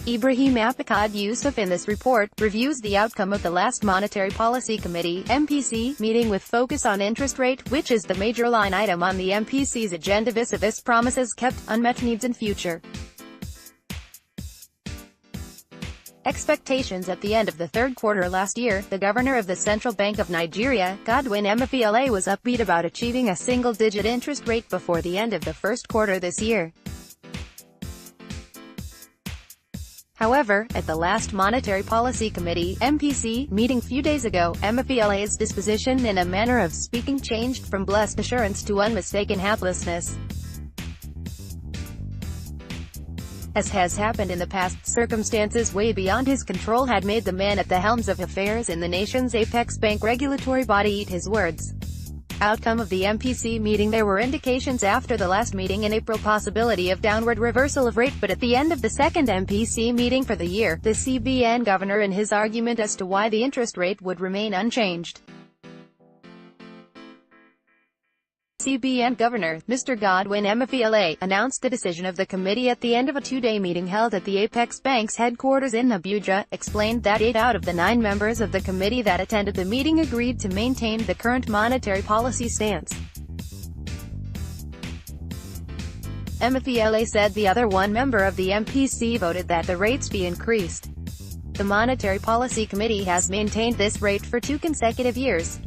Ibrahim Apekhade Yusuf in this report, reviews the outcome of the last Monetary Policy Committee (MPC) meeting with focus on interest rate, which is the major line item on the MPC's agenda vis-à-vis promises kept, unmet needs and future expectations. At the end of the third quarter last year, the governor of the Central Bank of Nigeria, Godwin Emefiele, was upbeat about achieving a single-digit interest rate before the end of the first quarter this year. However, at the last Monetary Policy Committee (MPC) meeting few days ago, Emefiele's disposition, in a manner of speaking, changed from blessed assurance to unmistaken haplessness. As has happened in the past, circumstances way beyond his control had made the man at the helms of affairs in the nation's apex bank regulatory body eat his words. Outcome of the MPC meeting. There were indications after the last meeting in April possibility of downward reversal of rate, but at the end of the second MPC meeting for the year, the CBN governor, in his argument as to why the interest rate would remain unchanged, CBN Governor, Mr. Godwin Emefiele, announced the decision of the committee at the end of a two-day meeting held at the Apex Bank's headquarters in Abuja, explained that 8 out of the 9 members of the committee that attended the meeting agreed to maintain the current monetary policy stance. Emefiele said the other one member of the MPC voted that the rates be increased. The Monetary Policy Committee has maintained this rate for 2 consecutive years.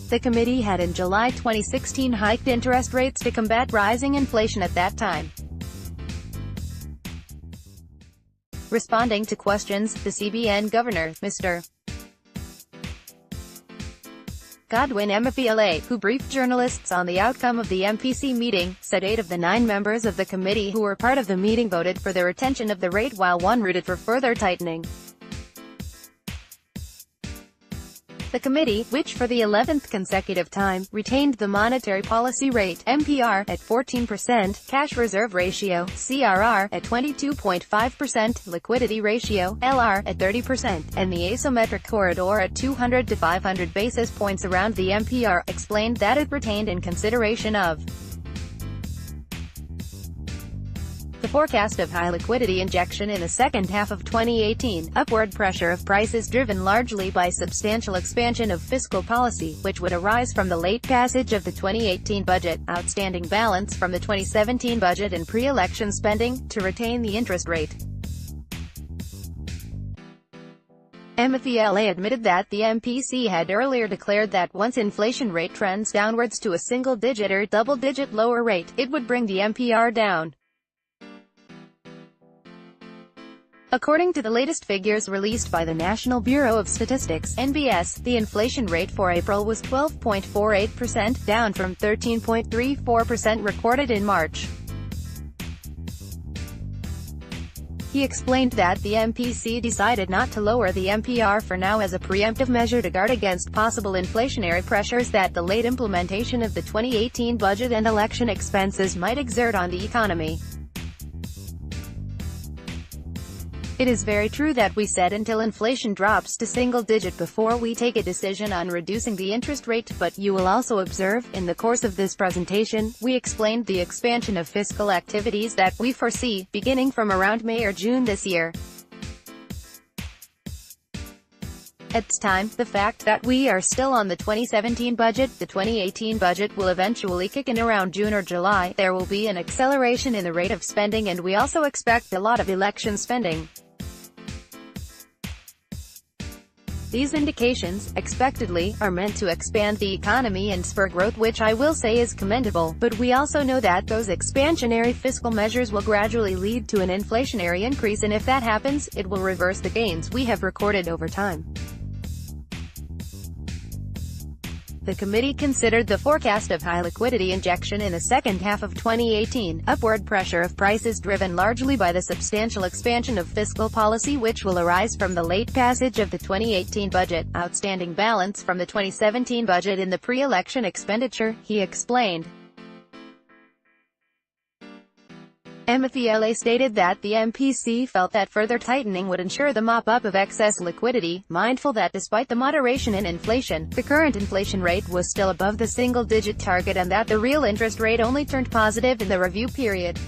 The committee had in July 2016 hiked interest rates to combat rising inflation at that time. Responding to questions, the CBN governor, Mr. Godwin Emefiele, who briefed journalists on the outcome of the MPC meeting, said 8 of the 9 members of the committee who were part of the meeting voted for the retention of the rate, while 1 rooted for further tightening. The committee, which for the 11th consecutive time, retained the monetary policy rate, MPR, at 14%, cash reserve ratio, CRR, at 22.5%, liquidity ratio, LR, at 30%, and the asymmetric corridor at 200 to 500 basis points around the MPR, explained that it retained in consideration of the forecast of high liquidity injection in the second half of 2018, upward pressure of prices driven largely by substantial expansion of fiscal policy, which would arise from the late passage of the 2018 budget, outstanding balance from the 2017 budget and pre-election spending, to retain the interest rate. Emefiele admitted that the MPC had earlier declared that once inflation rate trends downwards to a single-digit or double-digit lower rate, it would bring the MPR down. According to the latest figures released by the National Bureau of Statistics (NBS), the inflation rate for April was 12.48%, down from 13.34% recorded in March. He explained that the MPC decided not to lower the MPR for now as a preemptive measure to guard against possible inflationary pressures that the late implementation of the 2018 budget and election expenses might exert on the economy. It is very true that we said until inflation drops to single-digit before we take a decision on reducing the interest rate, but you will also observe, in the course of this presentation, we explained the expansion of fiscal activities that we foresee, beginning from around May or June this year. At this time, the fact that we are still on the 2017 budget, the 2018 budget will eventually kick in around June or July, there will be an acceleration in the rate of spending, and we also expect a lot of election spending. These indications, expectedly, are meant to expand the economy and spur growth, which I will say is commendable, but we also know that those expansionary fiscal measures will gradually lead to an inflationary increase, and if that happens, it will reverse the gains we have recorded over time. The committee considered the forecast of high liquidity injection in the second half of 2018, upward pressure of prices driven largely by the substantial expansion of fiscal policy which will arise from the late passage of the 2018 budget, outstanding balance from the 2017 budget and the pre-election expenditure, he explained. Emefiele stated that the MPC felt that further tightening would ensure the mop-up of excess liquidity, mindful that despite the moderation in inflation, the current inflation rate was still above the single-digit target and that the real interest rate only turned positive in the review period.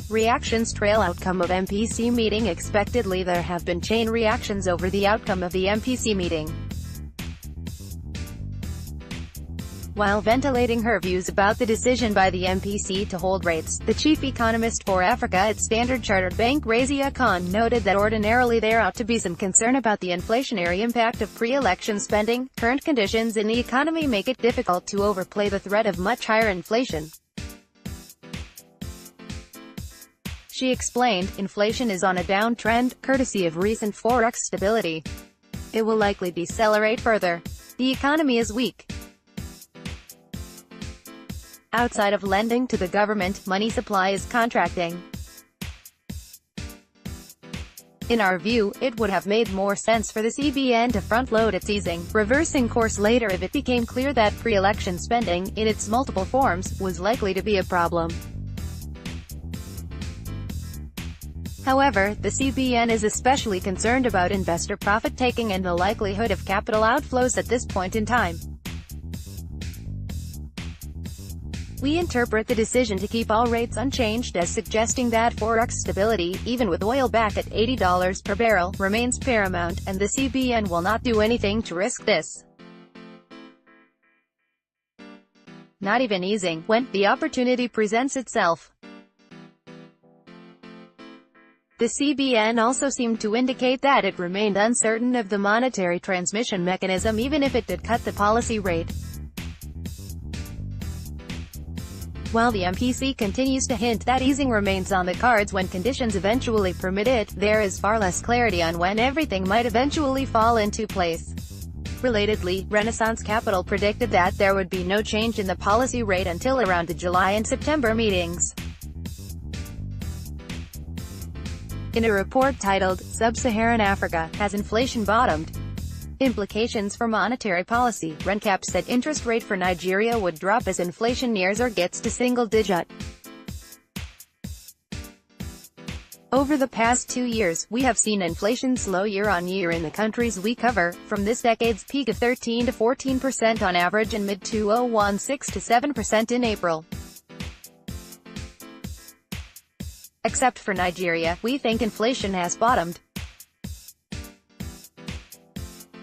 Reactions trail outcome of MPC meeting. Expectedly there have been chain reactions over the outcome of the MPC meeting. While ventilating her views about the decision by the MPC to hold rates, the chief economist for Africa at Standard Chartered Bank Razia Khan noted that ordinarily there ought to be some concern about the inflationary impact of pre-election spending. Current conditions in the economy make it difficult to overplay the threat of much higher inflation. She explained, inflation is on a downtrend, courtesy of recent forex stability. It will likely decelerate further. The economy is weak. Outside of lending to the government, money supply is contracting. In our view, it would have made more sense for the CBN to front-load its easing, reversing course later if it became clear that pre-election spending, in its multiple forms, was likely to be a problem. However, the CBN is especially concerned about investor profit-taking and the likelihood of capital outflows at this point in time. We interpret the decision to keep all rates unchanged as suggesting that forex stability, even with oil back at $80 per barrel, remains paramount, and the CBN will not do anything to risk this. Not even easing, when the opportunity presents itself. The CBN also seemed to indicate that it remained uncertain of the monetary transmission mechanism even if it did cut the policy rate. While the MPC continues to hint that easing remains on the cards when conditions eventually permit it, there is far less clarity on when everything might eventually fall into place. Relatedly, Renaissance Capital predicted that there would be no change in the policy rate until around the July and September meetings. In a report titled, Sub-Saharan Africa, Has Inflation Bottomed? Implications for Monetary Policy, RenCap said interest rate for Nigeria would drop as inflation nears or gets to single digit. Over the past 2 years, we have seen inflation slow year-on-year in the countries we cover, from this decade's peak of 13 to 14% on average in mid-2016 to 7% in April. Except for Nigeria, we think inflation has bottomed.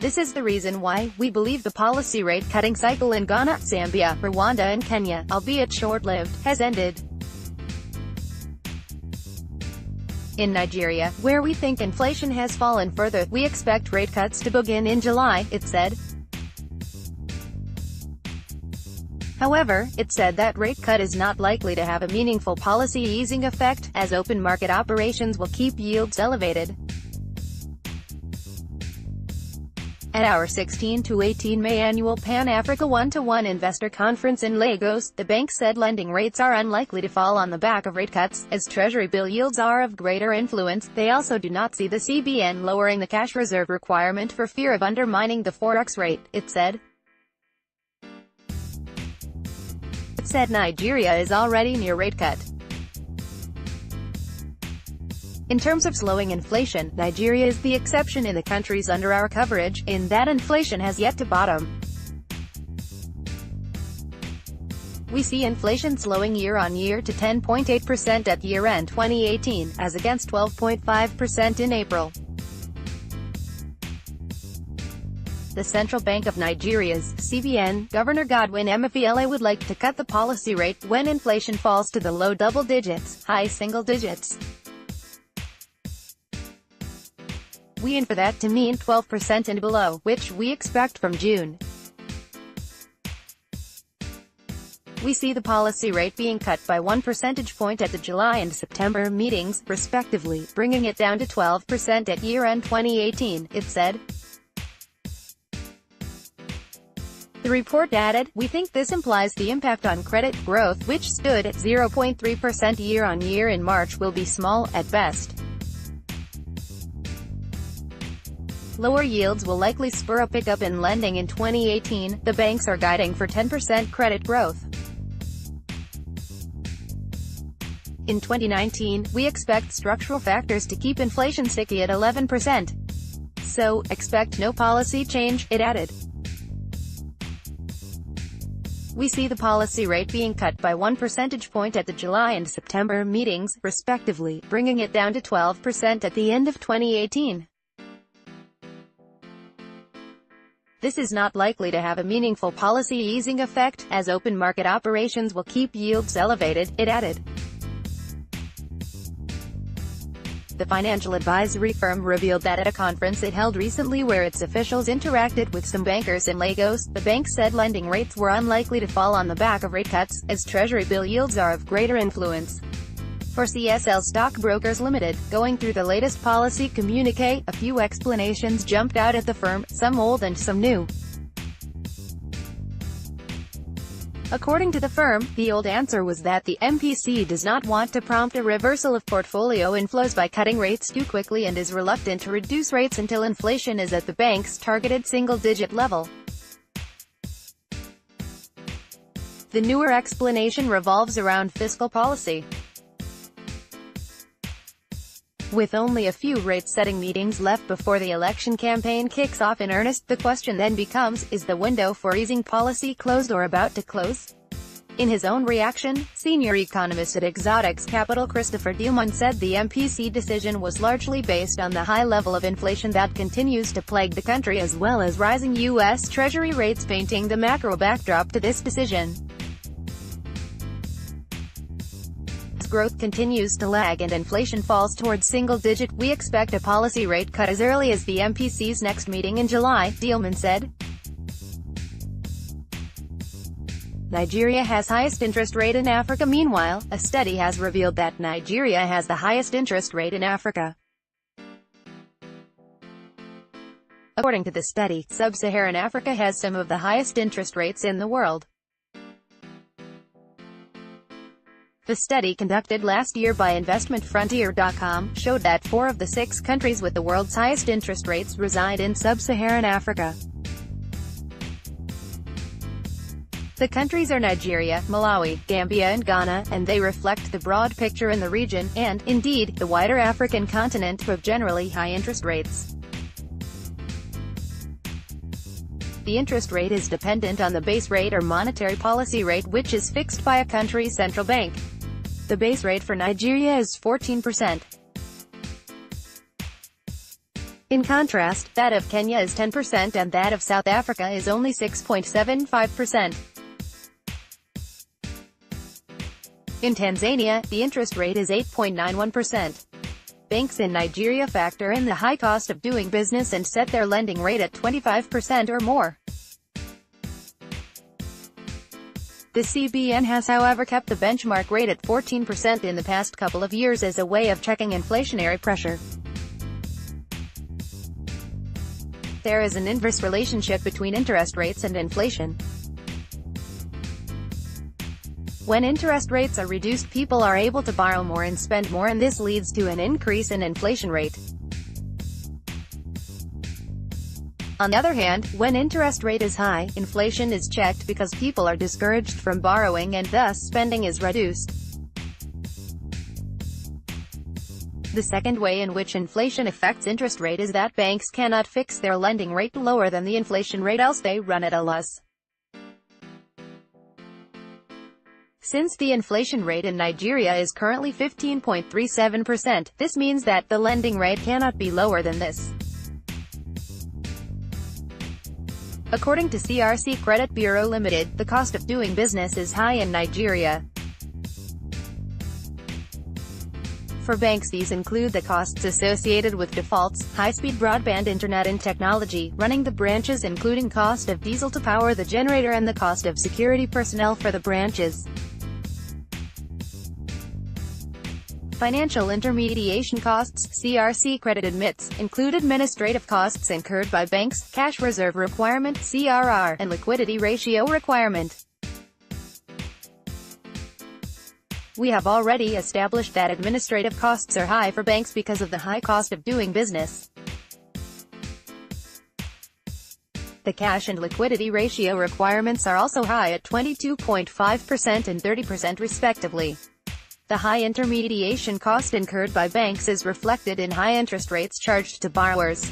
This is the reason why we believe the policy rate-cutting cycle in Ghana, Zambia, Rwanda and Kenya, albeit short-lived, has ended. In Nigeria, where we think inflation has fallen further, we expect rate cuts to begin in July, it said. However, it said that rate cut is not likely to have a meaningful policy easing effect, as open market operations will keep yields elevated. At our 16 to 18 May annual Pan-Africa 1-to-1 investor conference in Lagos, the bank said lending rates are unlikely to fall on the back of rate cuts, as Treasury bill yields are of greater influence. They also do not see the CBN lowering the cash reserve requirement for fear of undermining the forex rate, it said. It said Nigeria is already near rate cut. In terms of slowing inflation, Nigeria is the exception in the countries under our coverage, in that inflation has yet to bottom. We see inflation slowing year-on-year to 10.8% at year-end 2018, as against 12.5% in April. The Central Bank of Nigeria's CBN, Governor Godwin Emefiele would like to cut the policy rate when inflation falls to the low double digits, high single digits. We aim for that to mean 12% and below, which we expect from June. We see the policy rate being cut by 1 percentage point at the July and September meetings, respectively, bringing it down to 12% at year-end 2018, it said. The report added, we think this implies the impact on credit growth, which stood at 0.3% year-on-year in March, will be small, at best. Lower yields will likely spur a pickup in lending in 2018. The banks are guiding for 10% credit growth. In 2019, we expect structural factors to keep inflation sticky at 11%. So, expect no policy change, it added. we see the policy rate being cut by 1 percentage point at the July and September meetings, respectively, bringing it down to 12% at the end of 2018. This is not likely to have a meaningful policy easing effect, as open market operations will keep yields elevated, it added. The financial advisory firm revealed that at a conference it held recently where its officials interacted with some bankers in Lagos, the bank said lending rates were unlikely to fall on the back of rate cuts, as Treasury bill yields are of greater influence. For CSL Stockbrokers Limited, going through the latest policy communiqué, a few explanations jumped out at the firm, some old and some new. According to the firm, the old answer was that the MPC does not want to prompt a reversal of portfolio inflows by cutting rates too quickly and is reluctant to reduce rates until inflation is at the bank's targeted single-digit level. The newer explanation revolves around fiscal policy. With only a few rate-setting meetings left before the election campaign kicks off in earnest, the question then becomes, is the window for easing policy closed or about to close? In his own reaction, senior economist at Exotics Capital Christopher Diamond said the MPC decision was largely based on the high level of inflation that continues to plague the country as well as rising U.S. Treasury rates painting the macro backdrop to this decision. Growth continues to lag and inflation falls towards single-digit, we expect a policy rate cut as early as the MPC's next meeting in July, Diamond said. Nigeria has highest interest rate in Africa. Meanwhile, a study has revealed that Nigeria has the highest interest rate in Africa. According to the study, sub-Saharan Africa has some of the highest interest rates in the world. The study, conducted last year by InvestmentFrontier.com, showed that 4 of the 6 countries with the world's highest interest rates reside in sub-Saharan Africa. The countries are Nigeria, Malawi, Gambia and Ghana, and they reflect the broad picture in the region, and, indeed, the wider African continent, with generally high interest rates. The interest rate is dependent on the base rate or monetary policy rate, which is fixed by a country's central bank. The base rate for Nigeria is 14%. In contrast, that of Kenya is 10% and that of South Africa is only 6.75%. In Tanzania, the interest rate is 8.91%. Banks in Nigeria factor in the high cost of doing business and set their lending rate at 25% or more. The CBN has however kept the benchmark rate at 14% in the past couple of years as a way of checking inflationary pressure. There is an inverse relationship between interest rates and inflation. When interest rates are reduced, people are able to borrow more and spend more, and this leads to an increase in inflation rate. On the other hand, when interest rate is high, inflation is checked because people are discouraged from borrowing and thus spending is reduced. The second way in which inflation affects interest rate is that banks cannot fix their lending rate lower than the inflation rate, else they run at a loss. Since the inflation rate in Nigeria is currently 15.37%, this means that the lending rate cannot be lower than this. According to CRC Credit Bureau Limited, the cost of doing business is high in Nigeria. For banks, these include the costs associated with defaults, high-speed broadband internet and technology, running the branches including cost of diesel to power the generator and the cost of security personnel for the branches. Financial intermediation costs, CRC Credit admits, include administrative costs incurred by banks, cash reserve requirement, CRR, and liquidity ratio requirement. We have already established that administrative costs are high for banks because of the high cost of doing business. The cash and liquidity ratio requirements are also high at 22.5% and 30% respectively. The high intermediation cost incurred by banks is reflected in high interest rates charged to borrowers.